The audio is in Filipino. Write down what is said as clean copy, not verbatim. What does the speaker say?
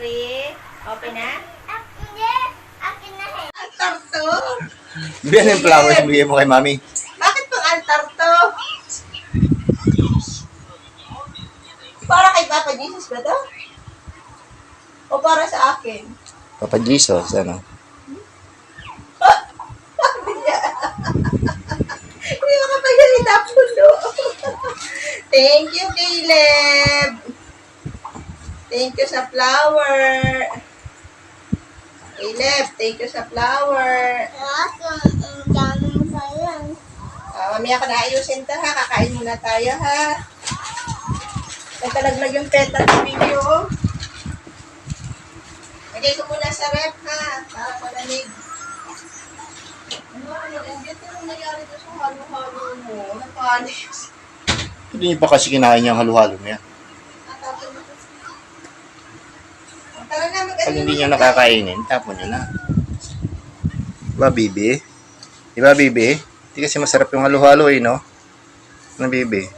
Sorry. Open na? Hindi. Akin na eh. Altar to? Biyan yung flowers bigay mo kay mami. Bakit pang altar to? Para kay Papa Jesus ba to? O para sa akin? Papa Jesus, ano? Sabi niya. Hindi makapagsalita puno. Thank you, Caleb. Thank you sa flower. Caleb, thank you sa flower. Ang dami mo sayang. Mamaya ka na ayusin to ha. Kakain muna tayo ha. Nagtalaglag yung peta ng video. Lagay ko muna sa rep ha. Para malamig. Ano nangyari doon sa halo-halo mo? Napanis. Hindi niyo pa kasi kinain yung halo-halo niya. Tara na, Pag hindi niyo nakakainin, tapon niyo na. Diba, Bibi? Diba, Bibi? Hindi kasi masarap yung halo-halo eh, no? Ano, Bibi?